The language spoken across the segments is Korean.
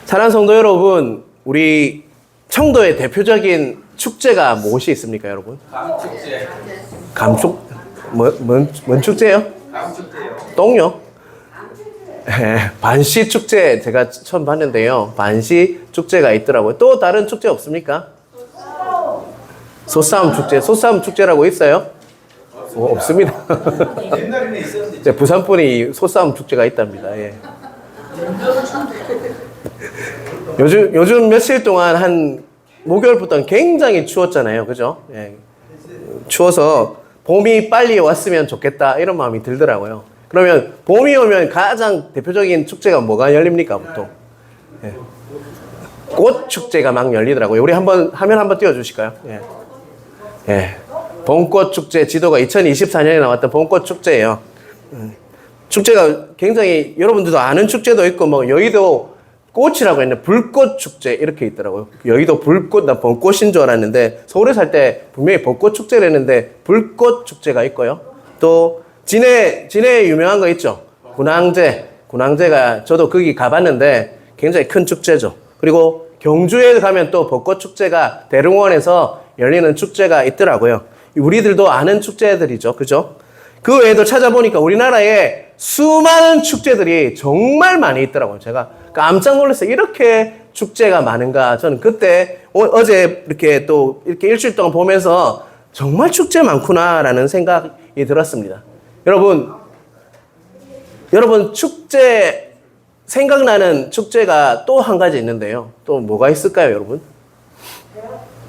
사랑하는 성도 여러분, 우리 청도의 대표적인 축제가 무엇이 있습니까, 여러분? 감축제. 감축? 뭔 축제요? 감축제요. 똥요? 반시 축제 제가 처음 봤는데요. 반시 축제가 있더라고요. 또 다른 축제 없습니까? 소싸움 축제. 소싸움 축제라고 있어요? 없습니다. 옛날에는 있었는데. 부산분이 소싸움 축제가 있답니다. 예. 요즘 며칠 동안 한 목요일부터는 굉장히 추웠잖아요. 그죠? 예. 추워서 봄이 빨리 왔으면 좋겠다 이런 마음이 들더라고요. 그러면 봄이 오면 가장 대표적인 축제가 뭐가 열립니까, 보통? 예. 꽃 축제가 막 열리더라고요. 우리 화면 한번 띄워주실까요? 예. 예. 봄꽃 축제 지도가 2024년에 나왔던 봄꽃 축제예요. 축제가 굉장히 여러분들도 아는 축제도 있고 뭐 여의도 꽃이라고 했는데 불꽃 축제 이렇게 있더라고요. 여의도 불꽃, 나 봄꽃인 줄 알았는데 서울에 살 때 분명히 벚꽃 축제를 했는데 불꽃 축제가 있고요. 또 진해 유명한 거 있죠. 군항제가 저도 거기 가봤는데 굉장히 큰 축제죠. 그리고 경주에 가면 또 벚꽃 축제가 대릉원에서 열리는 축제가 있더라고요. 우리들도 아는 축제들이죠. 그죠? 그 외에도 찾아보니까 우리나라에 수많은 축제들이 정말 많이 있더라고요. 제가 깜짝 놀랐어요. 이렇게 축제가 많은가. 저는 그때 어제 이렇게 일주일 동안 보면서 정말 축제 많구나라는 생각이 들었습니다. 여러분 축제 생각나는 축제가 또 한 가지 있는데요. 또 뭐가 있을까요, 여러분?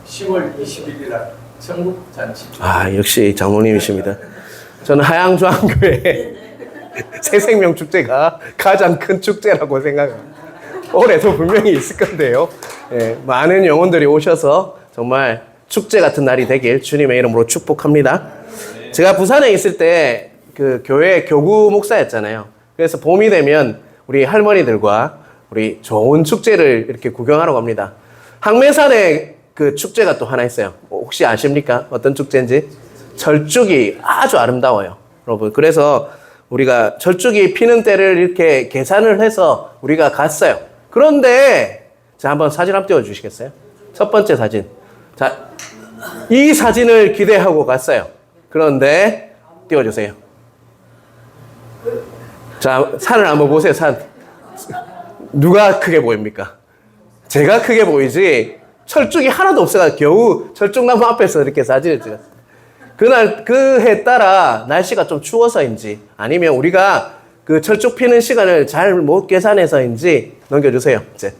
10월 21일 날 천국잔치. 아, 역시 장모님이십니다. 저는 하양조항교회 새생명 축제가 가장 큰 축제라고 생각합니다. 올해도 분명히 있을 건데요. 예, 많은 영혼들이 오셔서 정말 축제 같은 날이 되길 주님의 이름으로 축복합니다. 제가 부산에 있을 때 그 교회 교구 목사였잖아요. 그래서 봄이 되면 우리 할머니들과 우리 좋은 축제를 이렇게 구경하러 갑니다. 항매산에 그 축제가 또 하나 있어요. 혹시 아십니까? 어떤 축제인지? 철쭉이 아주 아름다워요. 여러분. 그래서 우리가 철쭉이 피는 때를 이렇게 계산을 해서 우리가 갔어요. 그런데, 자, 한번 사진 한번 띄워주시겠어요? 첫 번째 사진. 자, 이 사진을 기대하고 갔어요. 그런데, 띄워주세요. 자, 산을 한번 보세요, 산. 누가 크게 보입니까? 제가 크게 보이지, 철쭉이 하나도 없어가 겨우 철쭉나무 앞에서 이렇게 사진을 찍었어요. 그날 그 해 따라 날씨가 좀 추워서인지 아니면 우리가 그 철쭉 피는 시간을 잘 못 계산해서인지 넘겨주세요. 이제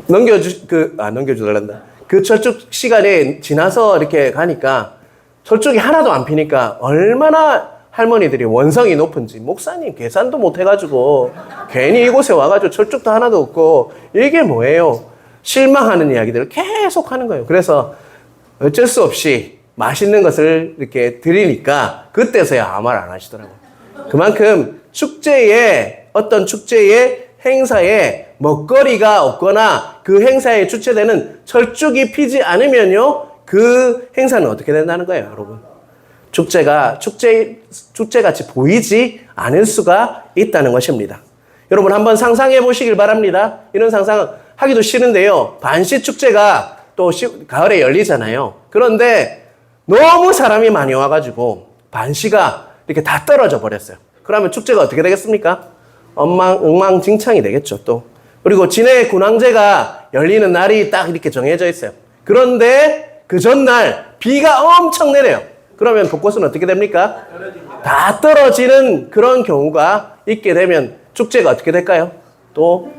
넘겨주달란다. 그 철쭉 시간이 지나서 이렇게 가니까 철쭉이 하나도 안 피니까 얼마나 할머니들이 원성이 높은지 목사님 계산도 못 해가지고 괜히 이곳에 와가지고 철쭉도 하나도 없고 이게 뭐예요? 실망하는 이야기들을 계속 하는 거예요. 그래서 어쩔 수 없이 맛있는 것을 이렇게 드리니까 그때서야 아무 말 안 하시더라고요. 그만큼 어떤 축제의 행사에 먹거리가 없거나 그 행사에 주최되는 철쭉이 피지 않으면요, 그 행사는 어떻게 된다는 거예요, 여러분. 축제같이 보이지 않을 수가 있다는 것입니다. 여러분 한번 상상해 보시길 바랍니다. 이런 상상 하기도 싫은데요. 반시 축제가 또 가을에 열리잖아요. 그런데 너무 사람이 많이 와가지고 반시가 이렇게 다 떨어져 버렸어요. 그러면 축제가 어떻게 되겠습니까? 엉망진창이 되겠죠, 또. 그리고 진해 군항제가 열리는 날이 딱 이렇게 정해져 있어요. 그런데 그 전날 비가 엄청 내려요. 그러면 벚꽃은 어떻게 됩니까? 다 떨어지는 그런 경우가 있게 되면 축제가 어떻게 될까요? 또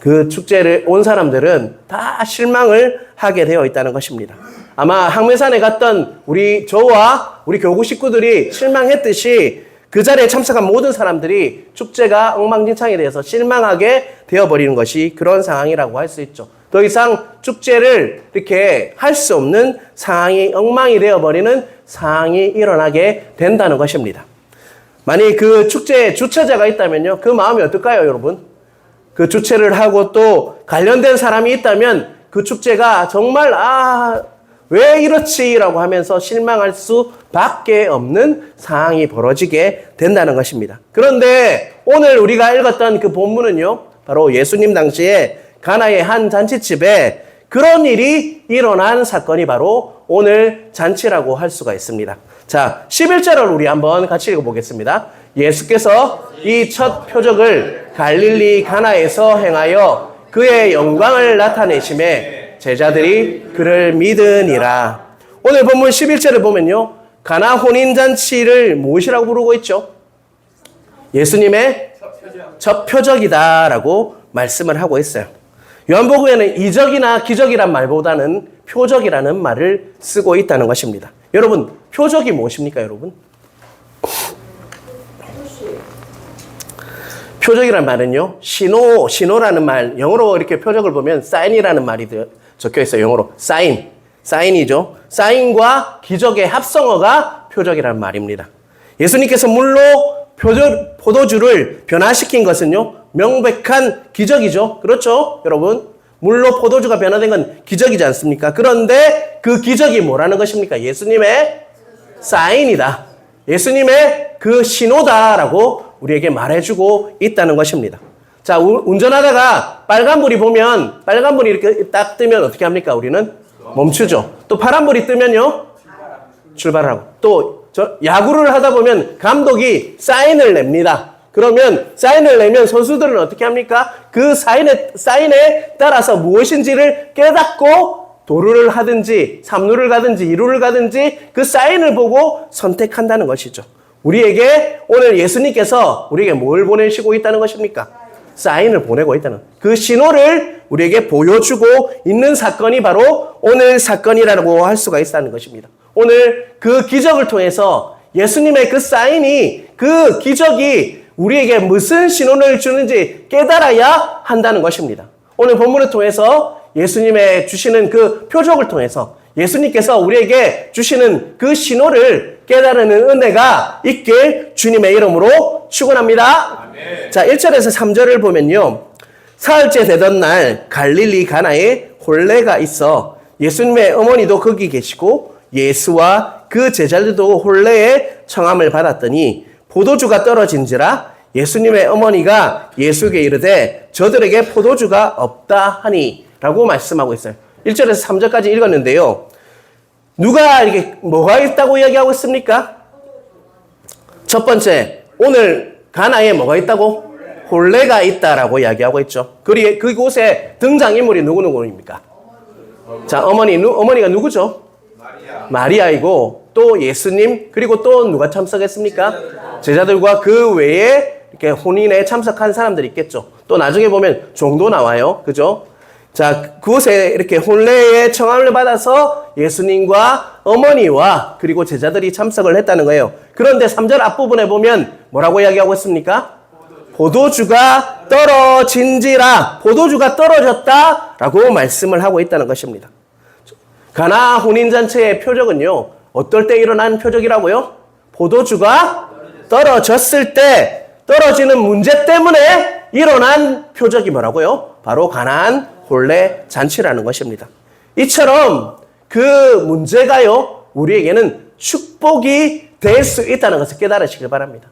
그 축제를 온 사람들은 다 실망을 하게 되어 있다는 것입니다. 아마 항매산에 갔던 저와 우리 교구 식구들이 실망했듯이 그 자리에 참석한 모든 사람들이 축제가 엉망진창에 대해서 실망하게 되어버리는 것이 그런 상황이라고 할 수 있죠. 더 이상 축제를 이렇게 할 수 없는 상황이 엉망이 되어버리는 상황이 일어나게 된다는 것입니다. 만약 그 축제에 주최자가 있다면요, 그 마음이 어떨까요, 여러분? 그 주최를 하고 또 관련된 사람이 있다면 그 축제가 정말 왜 이렇지라고 하면서 실망할 수밖에 없는 상황이 벌어지게 된다는 것입니다. 그런데 오늘 우리가 읽었던 그 본문은요, 바로 예수님 당시에 가나의 한 잔치집에 그런 일이 일어난 사건이 바로 오늘 잔치라고 할 수가 있습니다. 자, 11절을 우리 한번 같이 읽어보겠습니다. 예수께서 이 첫 표적을 갈릴리 가나에서 행하여 그의 영광을 나타내심에 제자들이 그를 믿으니라. 오늘 본문 11절을 보면요. 가나 혼인잔치를 무엇이라고 부르고 있죠? 예수님의 첫 표적이다라고 말씀을 하고 있어요. 요한복음에는 이적이나 기적이란 말보다는 표적이라는 말을 쓰고 있다는 것입니다. 여러분, 표적이 무엇입니까, 여러분? 표적이라는 말은요, 신호라는 말, 영어로 이렇게 표적을 보면 사인이라는 말이 적혀 있어요. 영어로 사인이죠. 사인과 기적의 합성어가 표적이라는 말입니다. 예수님께서 물로 포도주를 변화시킨 것은요, 명백한 기적이죠. 그렇죠, 여러분? 물로 포도주가 변화된 건 기적이지 않습니까? 그런데 그 기적이 뭐라는 것입니까? 예수님의 사인이다. 예수님의 그 신호다라고 우리에게 말해주고 있다는 것입니다. 자, 운전하다가 빨간불이 이렇게 딱 뜨면 어떻게 합니까? 우리는 멈추죠. 또 파란불이 뜨면요, 출발하고. 또 야구를 하다 보면 감독이 사인을 냅니다. 그러면 사인을 내면 선수들은 어떻게 합니까? 그 사인에 따라서 무엇인지를 깨닫고 도루를 하든지 3루를 가든지 2루를 가든지 그 사인을 보고 선택한다는 것이죠. 우리에게 오늘 예수님께서 우리에게 뭘 보내시고 있다는 것입니까? 사인을 보내고 있다는 그 신호를 우리에게 보여주고 있는 사건이 바로 오늘 사건이라고 할 수가 있다는 것입니다. 오늘 그 기적을 통해서 예수님의 그 사인이, 그 기적이 우리에게 무슨 신호를 주는지 깨달아야 한다는 것입니다. 오늘 본문을 통해서 예수님의 주시는 그 표적을 통해서 예수님께서 우리에게 주시는 그 신호를 깨달으는 은혜가 있길 주님의 이름으로 축원합니다. 아멘. 자, 1절에서 3절을 보면요. 사흘째 되던 날 갈릴리 가나에 혼례가 있어 예수님의 어머니도 거기 계시고 예수와 그 제자들도 혼례에 청함을 받았더니 포도주가 떨어진지라 예수님의 어머니가 예수에게 이르되 저들에게 포도주가 없다 하니 라고 말씀하고 있어요. 1절에서 3절까지 읽었는데요. 누가 이렇게 뭐가 있다고 이야기하고 있습니까? 첫 번째, 오늘 가나에 뭐가 있다고? 혼례가 있다라고 이야기하고 있죠. 그곳에 등장인물이 누구입니까? 자, 어머니가 누구죠? 마리아이고 또 예수님, 그리고 또 누가 참석했습니까? 제자들과 그 외에 이렇게 혼인에 참석한 사람들이 있겠죠. 또 나중에 보면 종도 나와요. 그죠? 자, 그곳에 이렇게 혼례의 청함을 받아서 예수님과 어머니와 그리고 제자들이 참석을 했다는 거예요. 그런데 3절 앞부분에 보면 뭐라고 이야기하고 있습니까? 포도주가 떨어진지라, 포도주가 떨어졌다라고 말씀을 하고 있다는 것입니다. 가나 혼인잔치의 표적은요, 어떨 때 일어난 표적이라고요? 포도주가 떨어졌을 때, 떨어지는 문제 때문에 일어난 표적이 뭐라고요? 바로 가나안 혼례 잔치라는 것입니다. 이처럼 그 문제가요, 우리에게는 축복이 될 수 있다는 것을 깨달으시길 바랍니다.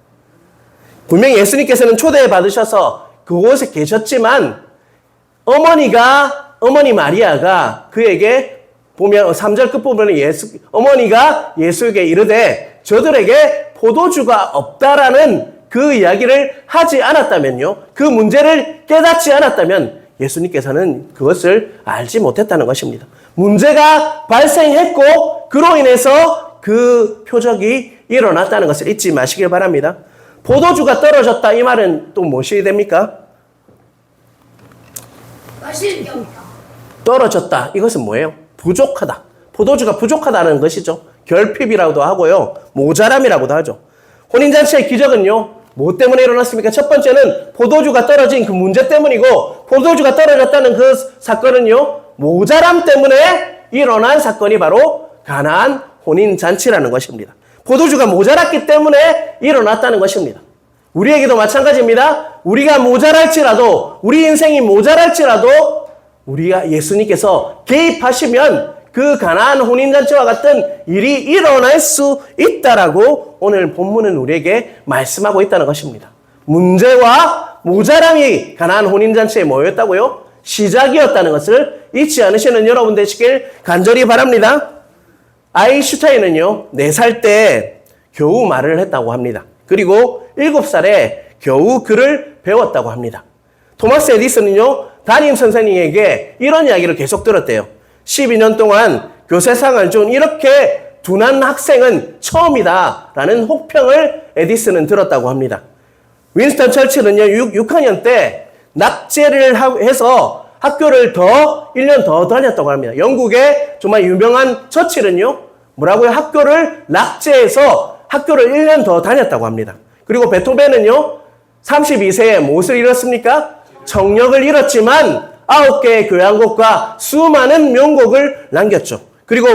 분명히 예수님께서는 초대받으셔서 그곳에 계셨지만 어머니 마리아가 그에게 보면 3절 끝부분에 어머니가 예수에게 이르되 저들에게 포도주가 없다라는 그 이야기를 하지 않았다면요, 그 문제를 깨닫지 않았다면 예수님께서는 그것을 알지 못했다는 것입니다. 문제가 발생했고 그로 인해서 그 표적이 일어났다는 것을 잊지 마시길 바랍니다. 포도주가 떨어졌다, 이 말은 또 무엇이 됩니까? 맛이 없다. 떨어졌다, 이것은 뭐예요? 부족하다. 포도주가 부족하다는 것이죠. 결핍이라고도 하고요, 모자람이라고도 하죠. 혼인잔치의 기적은요, 뭐 때문에 일어났습니까? 첫 번째는 포도주가 떨어진 그 문제 때문이고, 포도주가 떨어졌다는 그 사건은요, 모자람 때문에 일어난 사건이 바로 가나안 혼인잔치라는 것입니다. 포도주가 모자랐기 때문에 일어났다는 것입니다. 우리에게도 마찬가지입니다. 우리가 모자랄지라도, 우리 인생이 모자랄지라도 우리가 예수님께서 개입하시면 그 가나안 혼인잔치와 같은 일이 일어날 수 있다라고 오늘 본문은 우리에게 말씀하고 있다는 것입니다. 문제와 모자람이 가나안 혼인잔치에 모였다고요? 시작이었다는 것을 잊지 않으시는 여러분 되시길 간절히 바랍니다. 아인슈타인은요, 4살 때 겨우 말을 했다고 합니다. 그리고 7살에 겨우 글을 배웠다고 합니다. 토마스 에디슨은요, 담임 선생님에게 이런 이야기를 계속 들었대요. 12년 동안 교세상을 준 이렇게 둔한 학생은 처음이다 라는 혹평을 에디슨은 들었다고 합니다. 윈스턴 처칠은요, 6학년 때 낙제를 해서 학교를 1년 더 다녔다고 합니다. 영국의 정말 유명한 처칠은요, 뭐라고요? 학교를 낙제해서 학교를 1년 더 다녔다고 합니다. 그리고 베토벤은요, 32세에 무엇을 잃었습니까? 정력을 잃었지만 9개의 교향곡과 수많은 명곡을 남겼죠. 그리고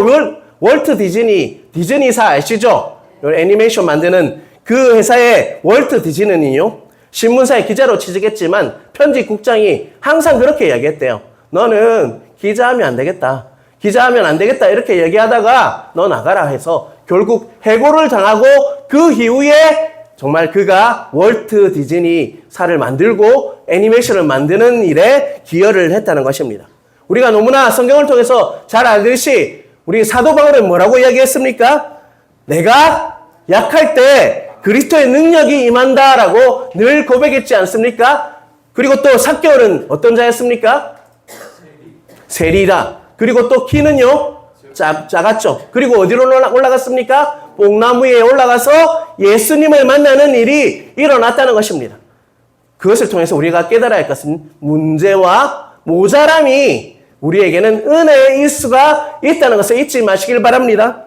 월트 디즈니사 아시죠? 애니메이션 만드는 그 회사의 월트 디즈니는요, 신문사의 기자로 취직했지만 편집국장이 항상 그렇게 이야기했대요. 너는 기자하면 안 되겠다. 기자하면 안 되겠다. 이렇게 얘기하다가 너 나가라 해서 결국 해고를 당하고 그 이후에 정말 그가 월트 디즈니사를 만들고 애니메이션을 만드는 일에 기여를 했다는 것입니다. 우리가 너무나 성경을 통해서 잘 알듯이 우리 사도 바울은 뭐라고 이야기했습니까? 내가 약할 때 그리스도의 능력이 임한다라고 늘 고백했지 않습니까? 그리고 또 삭개오는 어떤 자였습니까? 세리다. 그리고 또 키는요, 작았죠. 그리고 어디로 올라갔습니까? 뽕나무 위에 올라가서 예수님을 만나는 일이 일어났다는 것입니다. 그것을 통해서 우리가 깨달아야 할 것은 문제와 모자람이 우리에게는 은혜의 일수가 있다는 것을 잊지 마시길 바랍니다.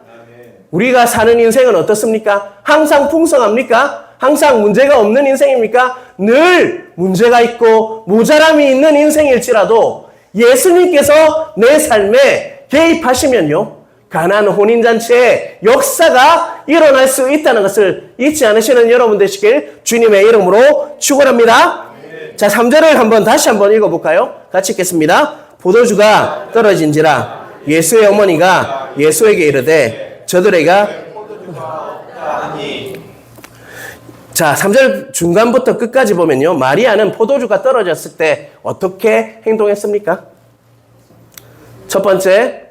우리가 사는 인생은 어떻습니까? 항상 풍성합니까? 항상 문제가 없는 인생입니까? 늘 문제가 있고 모자람이 있는 인생일지라도 예수님께서 내 삶에 개입하시면요, 가나안 혼인잔치의 역사가 일어날 수 있다는 것을 잊지 않으시는 여러분 되시길 주님의 이름으로 축원합니다. 자, 3절을 다시 한번 읽어볼까요? 같이 읽겠습니다. 포도주가 떨어진지라 예수의 어머니가 예수에게 이르되 저들에게 자, 3절 중간부터 끝까지 보면요, 마리아는 포도주가 떨어졌을 때 어떻게 행동했습니까? 첫 번째,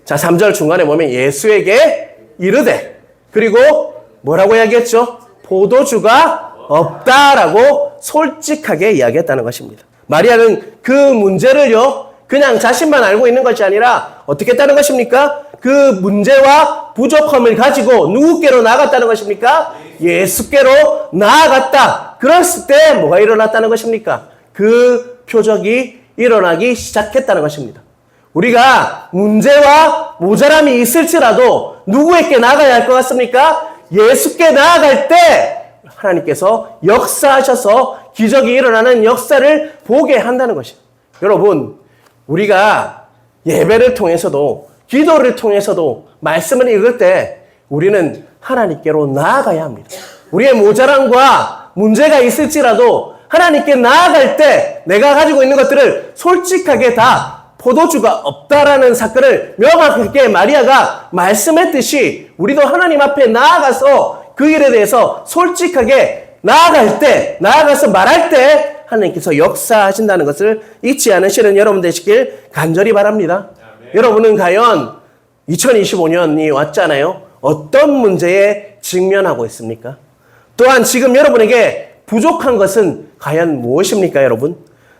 자, 3절 중간에 보면 예수에게 이르되, 그리고 뭐라고 이야기했죠? 포도주가 없다라고 솔직하게 이야기했다는 것입니다. 마리아는 그 문제를요, 그냥 자신만 알고 있는 것이 아니라 어떻게 했다는 것입니까? 그 문제와 부족함을 가지고 누구께로 나아갔다는 것입니까? 예수께로 나아갔다. 그랬을 때 뭐가 일어났다는 것입니까? 그 표적이 일어나기 시작했다는 것입니다. 우리가 문제와 모자람이 있을지라도 누구에게 나아가야 할 것 같습니까? 예수께 나아갈 때 하나님께서 역사하셔서 기적이 일어나는 역사를 보게 한다는 것입니다. 여러분, 우리가 예배를 통해서도 기도를 통해서도 말씀을 읽을 때 우리는 하나님께로 나아가야 합니다. 우리의 모자람과 문제가 있을지라도 하나님께 나아갈 때 내가 가지고 있는 것들을 솔직하게 다 포도주가 없다라는 사건을 명확하게 마리아가 말씀했듯이 우리도 하나님 앞에 나아가서 그 일에 대해서 솔직하게 나아갈 때, 나아가서 말할 때 하나님께서 역사하신다는 것을 잊지 않으시는 여러분 되시길 간절히 바랍니다. 여러분은 과연 2025년이 왔잖아요. 어떤 문제에 직면하고 있습니까? 또한 지금 여러분에게 부족한 것은 과연 무엇입니까, 여러분?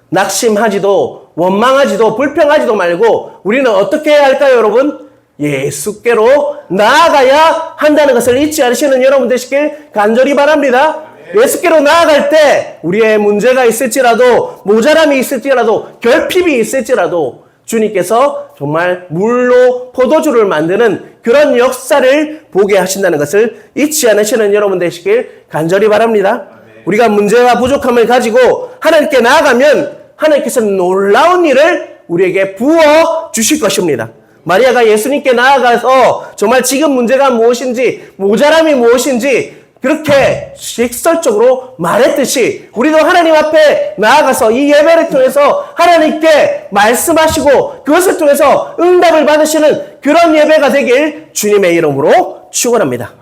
낙심하지도 원망하지도 불평하지도 말고 우리는 어떻게 해야 할까요, 여러분? 예수께로 나아가야 한다는 것을 잊지 않으시는 여러분 되시길 간절히 바랍니다. 예수께로 나아갈 때 우리의 문제가 있을지라도 모자람이 있을지라도 결핍이 있을지라도 주님께서 정말 물로 포도주를 만드는 그런 역사를 보게 하신다는 것을 잊지 않으시는 여러분 되시길 간절히 바랍니다. 우리가 문제와 부족함을 가지고 하나님께 나아가면 하나님께서 놀라운 일을 우리에게 부어 주실 것입니다. 마리아가 예수님께 나아가서 정말 지금 문제가 무엇인지 모자람이 무엇인지 그렇게 직설적으로 말했듯이 우리도 하나님 앞에 나아가서 이 예배를 통해서 하나님께 말씀하시고 그것을 통해서 응답을 받으시는 그런 예배가 되길 주님의 이름으로 축원합니다.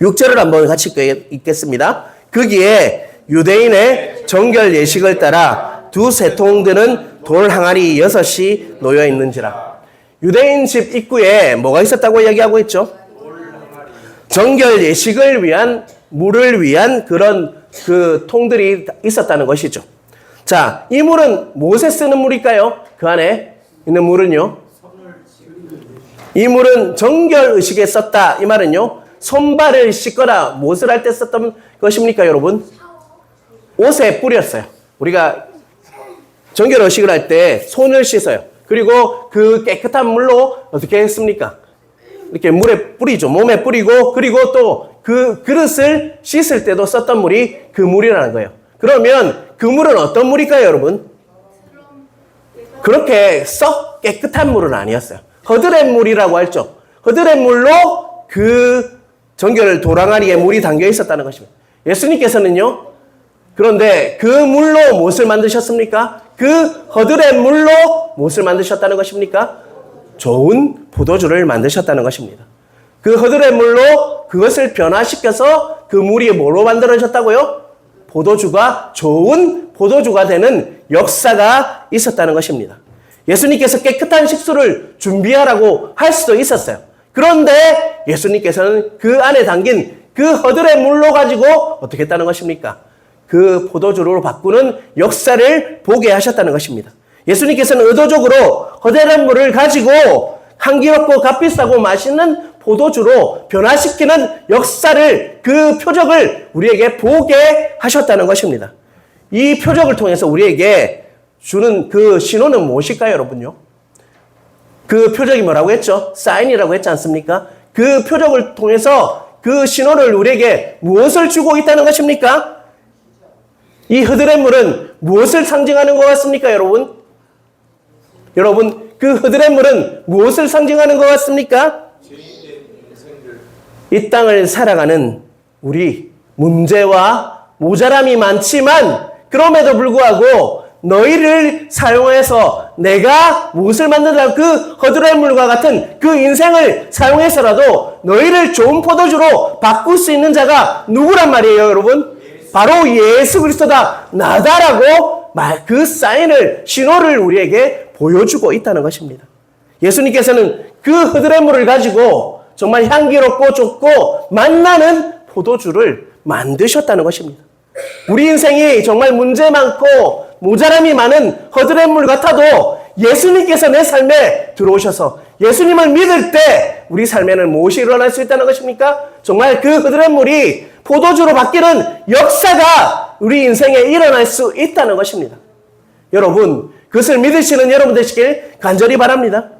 6절을 한번 같이 읽겠습니다. 거기에 유대인의 정결 예식을 따라 두 세통들은 돌 항아리 6이 놓여 있는지라. 유대인 집 입구에 뭐가 있었다고 이야기하고 있죠? 정결 예식을 위한 물을 위한 그런 그 통들이 있었다는 것이죠. 자, 이 물은 무엇에 쓰는 물일까요? 그 안에 있는 물은요. 이 물은 정결 의식에 썼다. 이 말은요. 손발을 씻거나 무엇을 할 때 썼던 것입니까, 여러분? 옷에 뿌렸어요. 우리가 정결 의식을 할 때 손을 씻어요. 그리고 그 깨끗한 물로 어떻게 했습니까? 이렇게 물에 뿌리죠. 몸에 뿌리고, 그리고 또 그 그릇을 씻을 때도 썼던 물이 그 물이라는 거예요. 그러면 그 물은 어떤 물일까요, 여러분? 그렇게 썩 깨끗한 물은 아니었어요. 허드렛 물이라고 했죠. 허드렛 물로 그 정결 도랑아리에 물이 담겨 있었다는 것입니다. 예수님께서는요, 그런데 그 물로 무엇을 만드셨습니까? 그 허드렛 물로 무엇을 만드셨다는 것입니까? 좋은 포도주를 만드셨다는 것입니다. 그 허드렛 물로 그것을 변화시켜서 그 물이 뭐로 만들어졌다고요? 포도주가 좋은 포도주가 되는 역사가 있었다는 것입니다. 예수님께서 깨끗한 식수를 준비하라고 할 수도 있었어요. 그런데 예수님께서는 그 안에 담긴 그 허드렛 물로 가지고 어떻게 했다는 것입니까? 그 포도주로 바꾸는 역사를 보게 하셨다는 것입니다. 예수님께서는 의도적으로 허드렛 물을 가지고 향기롭고 값비싸고 맛있는 포도주로 변화시키는 역사를, 그 표적을 우리에게 보게 하셨다는 것입니다. 이 표적을 통해서 우리에게 주는 그 신호는 무엇일까요, 여러분요? 그 표적이 뭐라고 했죠? 사인이라고 했지 않습니까? 그 표적을 통해서 그 신호를 우리에게 무엇을 주고 있다는 것입니까? 이 허드렛 물은 무엇을 상징하는 것 같습니까, 여러분? 여러분, 그 허드렛 물은 무엇을 상징하는 것 같습니까? 이 땅을 살아가는 우리 문제와 모자람이 많지만 그럼에도 불구하고 너희를 사용해서 내가 무엇을 만든다, 그 허드렛 물과 같은 그 인생을 사용해서라도 너희를 좋은 포도주로 바꿀 수 있는 자가 누구란 말이에요, 여러분? 바로 예수 그리스도다, 나다라고 그 사인을, 신호를 우리에게 보여주고 있다는 것입니다. 예수님께서는 그 허드렛 물을 가지고 정말 향기롭고 좋고 맛나는 포도주를 만드셨다는 것입니다. 우리 인생이 정말 문제 많고 모자람이 많은 허드렛 물 같아도 예수님께서 내 삶에 들어오셔서 예수님을 믿을 때 우리 삶에는 무엇이 일어날 수 있다는 것입니까? 정말 그 허드렛 물이 포도주로 바뀌는 역사가 우리 인생에 일어날 수 있다는 것입니다. 여러분, 그것을 믿으시는 여러분 되시길 간절히 바랍니다.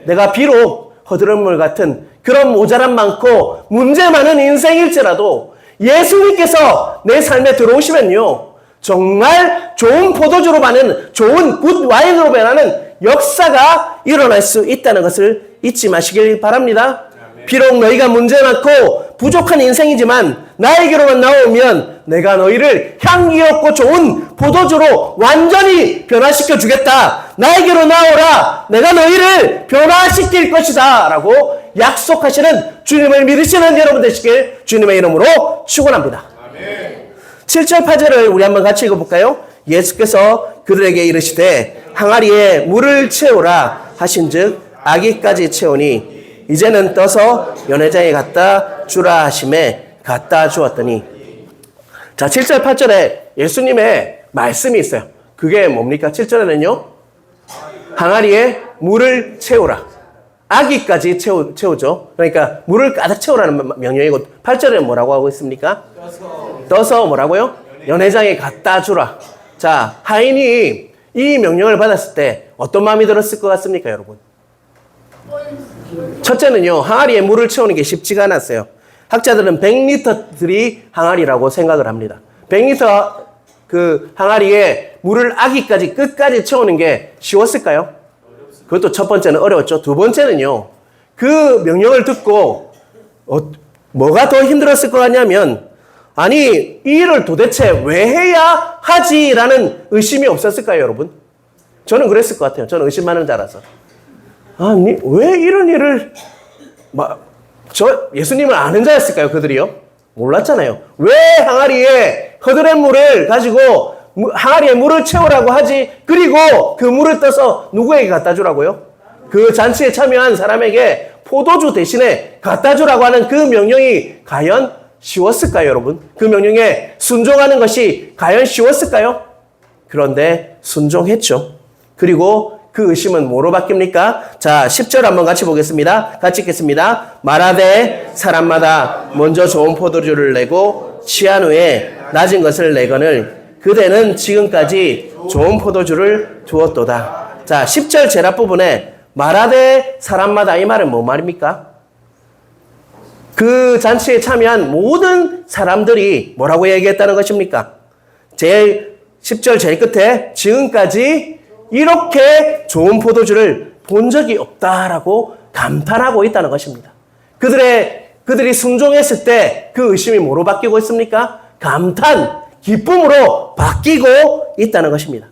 내가 비록 허드렛 물 같은 그런 모자람 많고 문제 많은 인생일지라도 예수님께서 내 삶에 들어오시면요, 정말 좋은 포도주로 변하는, 좋은 굿 와인으로 변하는 역사가 일어날 수 있다는 것을 잊지 마시길 바랍니다. 비록 너희가 문제 많고 부족한 인생이지만 나에게로만 나오면 내가 너희를 향기롭고 좋은 포도주로 완전히 변화시켜 주겠다. 나에게로 나오라. 내가 너희를 변화시킬 것이다. 라고 약속하시는 주님을 믿으시는 여러분 되시길 주님의 이름으로 축원합니다. 7절 8절을 우리 한번 같이 읽어볼까요? 예수께서 그들에게 이르시되 항아리에 물을 채우라 하신즉 아기까지 채우니 이제는 떠서 연회장에 갖다 주라 하심에 갖다 주었더니. 자, 7절 8절에 예수님의 말씀이 있어요. 그게 뭡니까? 7절에는요, 항아리에 물을 채우라. 아기까지 채우죠. 그러니까 물을 가득 채우라는 명령이고, 8절에는 뭐라고 하고 있습니까? 떠서 뭐라고요? 연회장에 갖다 주라. 자, 하인이 이 명령을 받았을 때 어떤 마음이 들었을 것 같습니까, 여러분? 첫째는요, 항아리에 물을 채우는 게 쉽지가 않았어요. 학자들은 100리터들이 항아리라고 생각을 합니다. 100리터 그 항아리에 물을 아기까지 끝까지 채우는 게 쉬웠을까요? 그것도 첫 번째는 어려웠죠. 두 번째는요, 그 명령을 듣고 뭐가 더 힘들었을 것 같냐면, 아니, 이 일을 도대체 왜 해야 하지라는 의심이 없었을까요, 여러분? 저는 그랬을 것 같아요. 저는 의심하는 자라서. 아니, 왜 이런 일을, 예수님을 아는 자였을까요, 그들이요? 몰랐잖아요. 왜 항아리에 허드렛 물을 가지고 항아리에 물을 채우라고 하지? 그리고 그 물을 떠서 누구에게 갖다 주라고요? 그 잔치에 참여한 사람에게 포도주 대신에 갖다 주라고 하는 그 명령이 과연 쉬웠을까요, 여러분? 그 명령에 순종하는 것이 과연 쉬웠을까요? 그런데 순종했죠. 그리고 그 의심은 뭐로 바뀝니까? 자, 10절 한번 같이 보겠습니다. 같이 읽겠습니다. 말하되 사람마다 먼저 좋은 포도주를 내고 취한 후에 낮은 것을 내거늘 그대는 지금까지 좋은 포도주를 두었도다. 자, 10절 제라 부분에 말하되 사람마다 이 말은 뭐 말입니까? 그 잔치에 참여한 모든 사람들이 뭐라고 얘기했다는 것입니까? 제일 10절 제일 끝에 지금까지 이렇게 좋은 포도주를 본 적이 없다라고 감탄하고 있다는 것입니다. 그들이 순종했을 때 그 의심이 뭐로 바뀌고 있습니까? 감탄, 기쁨으로 바뀌고 있다는 것입니다.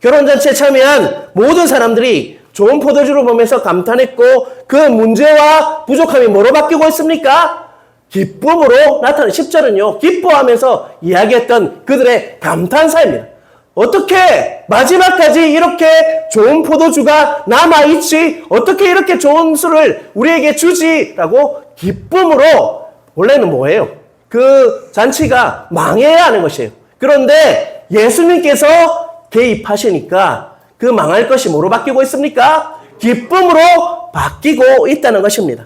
결혼잔치에 참여한 모든 사람들이 좋은 포도주를 보면서 감탄했고 그 문제와 부족함이 뭐로 바뀌고 있습니까? 기쁨으로 나타나는 10절은요. 기뻐하면서 이야기했던 그들의 감탄사입니다. 어떻게 마지막까지 이렇게 좋은 포도주가 남아있지? 어떻게 이렇게 좋은 술을 우리에게 주지? 라고 기쁨으로 원래는 뭐예요? 그 잔치가 망해야 하는 것이에요. 그런데 예수님께서 개입하시니까 그 망할 것이 뭐로 바뀌고 있습니까? 기쁨으로 바뀌고 있다는 것입니다.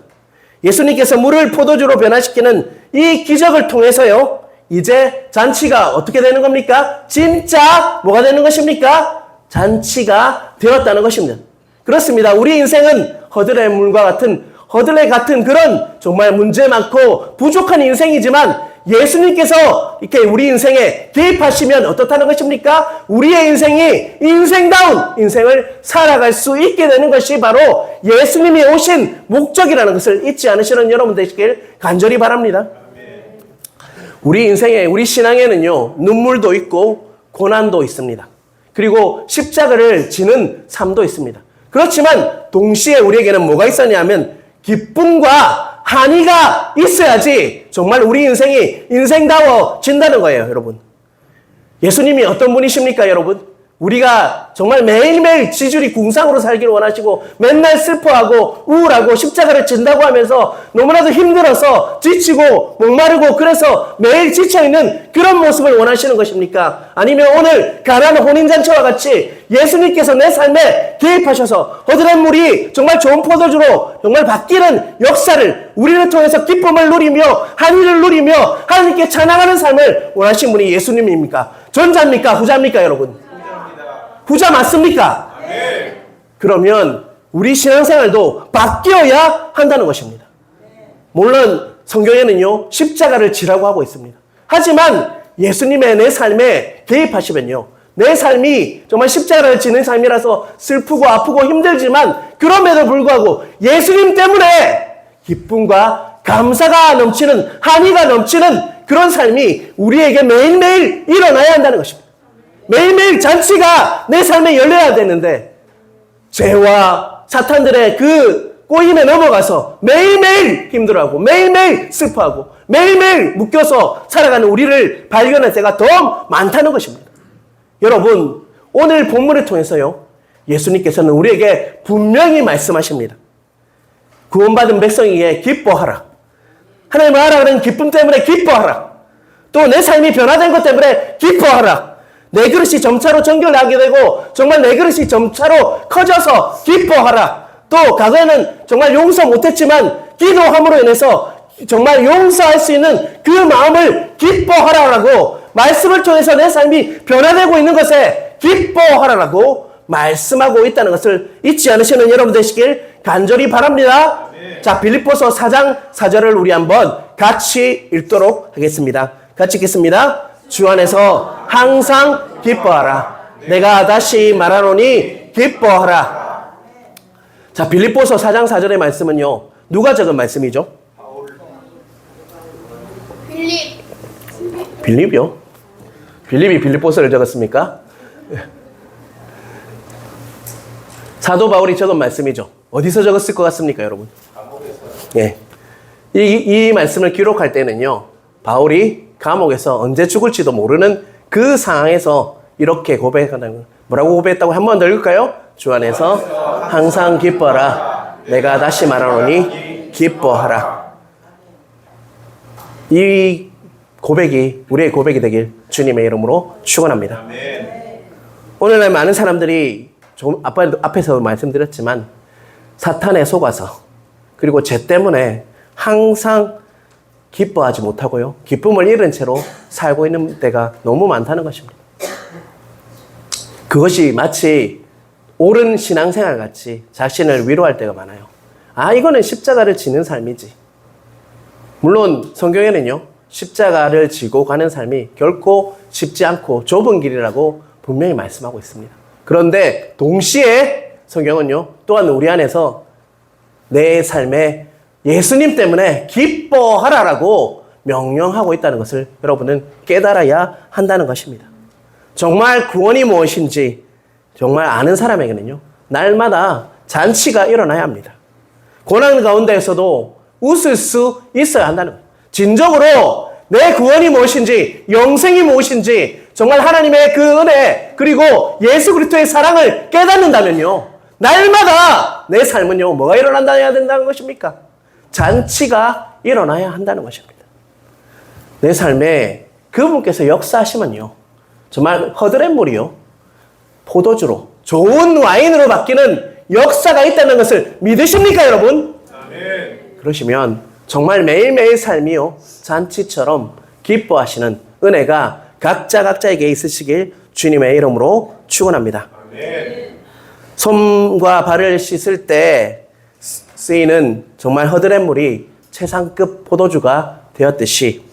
예수님께서 물을 포도주로 변화시키는 이 기적을 통해서요. 이제 잔치가 어떻게 되는 겁니까? 진짜 뭐가 되는 것입니까? 잔치가 되었다는 것입니다. 그렇습니다. 우리 인생은 허들의 물과 같은 그런 정말 문제 많고 부족한 인생이지만 예수님께서 이렇게 우리 인생에 개입하시면 어떻다는 것입니까? 우리의 인생이 인생다운 인생을 살아갈 수 있게 되는 것이 바로 예수님이 오신 목적이라는 것을 잊지 않으시는 여러분 되시길 간절히 바랍니다. 우리 인생에, 우리 신앙에는요, 눈물도 있고 고난도 있습니다. 그리고 십자가를 지는 삶도 있습니다. 그렇지만 동시에 우리에게는 뭐가 있었냐면 기쁨과 한의가 있어야지 정말 우리 인생이 인생다워진다는 거예요, 여러분. 예수님이 어떤 분이십니까, 여러분? 우리가 정말 매일매일 지줄이 궁상으로 살기를 원하시고 맨날 슬퍼하고 우울하고 십자가를 진다고 하면서 너무나도 힘들어서 지치고 목마르고 그래서 매일 지쳐있는 그런 모습을 원하시는 것입니까? 아니면 오늘 가나안 혼인잔치와 같이 예수님께서 내 삶에 개입하셔서 허드렛 물이 정말 좋은 포도주로 정말 바뀌는 역사를 우리를 통해서 기쁨을 누리며 한의를 누리며 하나님께 찬양하는 삶을 원하신 분이 예수님입니까? 전자입니까? 후자입니까, 여러분? 후자 맞습니까? 네. 그러면 우리 신앙생활도 바뀌어야 한다는 것입니다. 물론 성경에는요 십자가를 지라고 하고 있습니다. 하지만 예수님의 내 삶에 개입하시면요 내 삶이 정말 십자가를 지는 삶이라서 슬프고 아프고 힘들지만 그럼에도 불구하고 예수님 때문에 기쁨과 감사가 넘치는 한의가 넘치는 그런 삶이 우리에게 매일매일 일어나야 한다는 것입니다. 매일매일 잔치가 내 삶에 열려야 되는데 죄와 사탄들의 그 꼬임에 넘어가서 매일매일 힘들어하고 매일매일 슬퍼하고 매일매일 묶여서 살아가는 우리를 발견할 때가 더 많다는 것입니다. 여러분, 오늘 본문을 통해서요 예수님께서는 우리에게 분명히 말씀하십니다. 구원받은 백성에게 기뻐하라. 하나님을 알아가는 기쁨 때문에 기뻐하라. 또 내 삶이 변화된 것 때문에 기뻐하라. 내 그릇이 점차로 정결하게 되고 정말 내 그릇이 점차로 커져서 기뻐하라. 또 과거에는 정말 용서 못했지만 기도함으로 인해서 정말 용서할 수 있는 그 마음을 기뻐하라라고 말씀을 통해서 내 삶이 변화되고 있는 것에 기뻐하라라고 말씀하고 있다는 것을 잊지 않으시는 여러분 되시길 간절히 바랍니다. 자, 빌립보서 4장 4절을 우리 한번 같이 읽도록 하겠습니다. 같이 읽겠습니다. 주 안에서 항상 기뻐하라. 내가 다시 말하노니 기뻐하라. 자, 빌립보서 4장 4절의 말씀은요. 누가 적은 말씀이죠? 빌립이요? 빌립이 빌립보서를 적었습니까? 사도 바울이 적은 말씀이죠. 어디서 적었을 것 같습니까, 여러분? 예. 이 말씀을 기록할 때는요. 바울이 감옥에서 언제 죽을지도 모르는 그 상황에서 이렇게 고백하는 거예요. 뭐라고 고백했다고 한 번 더 읽을까요? 주 안에서 항상 기뻐라. 내가 다시 말하노니 기뻐하라. 이 고백이 우리의 고백이 되길 주님의 이름으로 축원합니다. 오늘날 많은 사람들이 조금 앞에서 말씀드렸지만 사탄에 속아서 그리고 죄 때문에 항상 기뻐하지 못하고요. 기쁨을 잃은 채로 살고 있는 때가 너무 많다는 것입니다. 그것이 마치 옳은 신앙생활 같이 자신을 위로할 때가 많아요. 아, 이거는 십자가를 지는 삶이지. 물론 성경에는요, 십자가를 지고 가는 삶이 결코 쉽지 않고 좁은 길이라고 분명히 말씀하고 있습니다. 그런데 동시에 성경은요, 또한 우리 안에서 내 삶에 예수님 때문에 기뻐하라라고 명령하고 있다는 것을 여러분은 깨달아야 한다는 것입니다. 정말 구원이 무엇인지 정말 아는 사람에게는요, 날마다 잔치가 일어나야 합니다. 고난 가운데에서도 웃을 수 있어야 한다는 거예요. 진정으로 내 구원이 무엇인지, 영생이 무엇인지, 정말 하나님의 그 은혜, 그리고 예수 그리스도의 사랑을 깨닫는다면요, 날마다 내 삶은요, 뭐가 일어난다야 된다는 것입니까? 잔치가 일어나야 한다는 것입니다. 내 삶에 그분께서 역사하시면요, 정말 허드렛물이요, 포도주로, 좋은 와인으로 바뀌는 역사가 있다는 것을 믿으십니까, 여러분? 아멘. 그러시면 정말 매일매일 삶이요, 잔치처럼 기뻐하시는 은혜가 각자에게 있으시길 주님의 이름으로 축원합니다. 아멘. 손과 발을 씻을 때 쓰이는 정말 허드렛물이 최상급 포도주가 되었듯이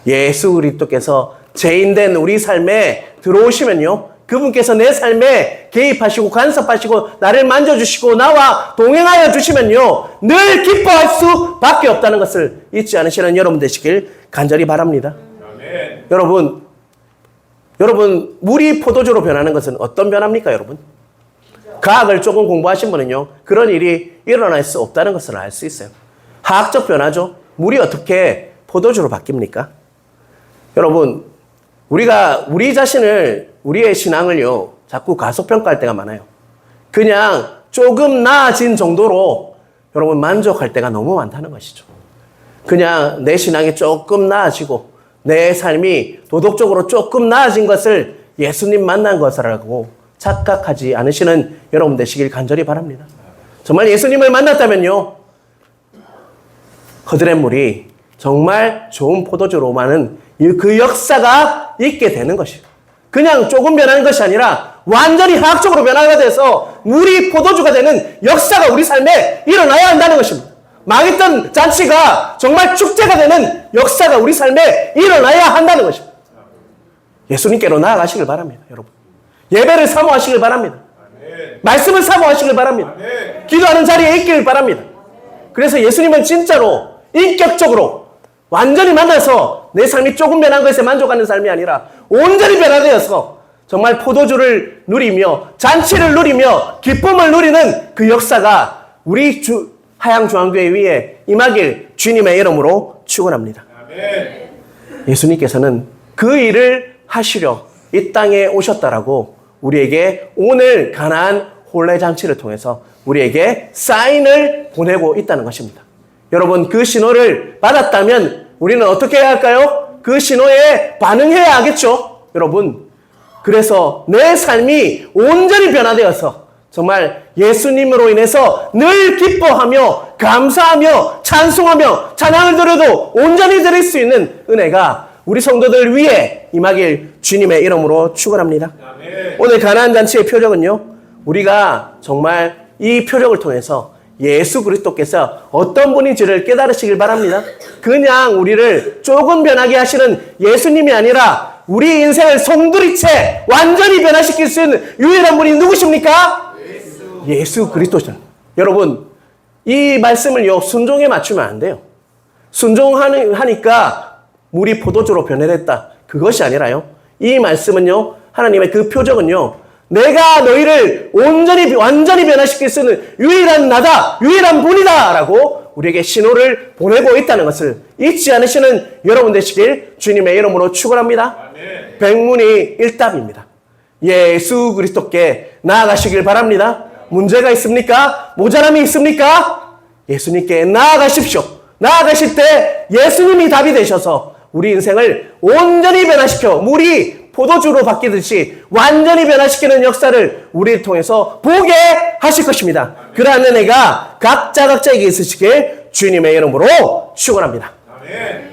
예수 그리스도께서 죄인된 우리 삶에 들어오시면요, 그분께서 내 삶에 개입하시고 간섭하시고 나를 만져주시고 나와 동행하여 주시면요, 늘 기뻐할 수밖에 없다는 것을 잊지 않으시는 여러분 되시길 간절히 바랍니다. 아멘. 여러분 물이 포도주로 변하는 것은 어떤 변화입니까, 여러분? 과학을 조금 공부하신 분은요, 그런 일이 일어날 수 없다는 것을 알 수 있어요. 화학적 변화죠. 물이 어떻게 포도주로 바뀝니까? 여러분, 우리가 우리 자신을, 우리의 신앙을요, 자꾸 가속평가할 때가 많아요. 그냥 조금 나아진 정도로 여러분 만족할 때가 너무 많다는 것이죠. 그냥 내 신앙이 조금 나아지고 내 삶이 도덕적으로 조금 나아진 것을 예수님 만난 것이라고 착각하지 않으시는 여러분 되시길 간절히 바랍니다. 정말 예수님을 만났다면요, 허드렛물이 정말 좋은 포도주로만은 그 역사가 있게 되는 것이에요. 그냥 조금 변하는 것이 아니라 완전히 화학적으로 변화가 돼서 물이 포도주가 되는 역사가 우리 삶에 일어나야 한다는 것입니다. 망했던 잔치가 정말 축제가 되는 역사가 우리 삶에 일어나야 한다는 것입니다. 예수님께로 나아가시길 바랍니다, 여러분. 예배를 사모하시길 바랍니다. 아멘. 말씀을 사모하시길 바랍니다. 아멘. 기도하는 자리에 있기를 바랍니다. 그래서 예수님은 진짜로 인격적으로 완전히 만나서 내 삶이 조금 변한 것에 만족하는 삶이 아니라 온전히 변화되어서 정말 포도주를 누리며 잔치를 누리며 기쁨을 누리는 그 역사가 우리 하양중앙교회 위에 임하길 주님의 이름으로 축원합니다. 아멘. 예수님께서는 그 일을 하시려 이 땅에 오셨다라고 우리에게 오늘 가나안 혼례잔치를 통해서 우리에게 사인을 보내고 있다는 것입니다. 여러분, 그 신호를 받았다면 우리는 어떻게 해야 할까요? 그 신호에 반응해야 하겠죠, 여러분. 그래서 내 삶이 온전히 변화되어서 정말 예수님으로 인해서 늘 기뻐하며 감사하며 찬송하며 찬양을 드려도 온전히 드릴 수 있는 은혜가 우리 성도들 위해 임하길 주님의 이름으로 축원합니다. 아멘. 오늘 가나안 잔치의 표적은요, 우리가 정말 이 표적을 통해서 예수 그리스도께서 어떤 분인지를 깨달으시길 바랍니다. 그냥 우리를 조금 변하게 하시는 예수님이 아니라 우리 인생을 송두리째 완전히 변화시킬 수 있는 유일한 분이 누구십니까? 예수 그리스도죠. 여러분, 이 말씀을요, 순종에 맞추면 안 돼요. 순종하니까 물이 포도주로 변해됐다, 그것이 아니라요, 이 말씀은요, 하나님의 그 표적은요, 내가 너희를 완전히 변화시킬 수 있는 유일한 나다, 유일한 분이다 라고 우리에게 신호를 보내고 있다는 것을 잊지 않으시는 여러분 되시길 주님의 이름으로 축원합니다. 백문이 일답입니다. 예수 그리스도께 나아가시길 바랍니다. 문제가 있습니까? 모자람이 있습니까? 예수님께 나아가십시오. 나아가실 때 예수님이 답이 되셔서 우리 인생을 온전히 변화시켜 물이 포도주로 바뀌듯이 완전히 변화시키는 역사를 우리를 통해서 보게 하실 것입니다. 그러한 은혜가 각자에게 있으시길 주님의 이름으로 축원합니다. 아멘.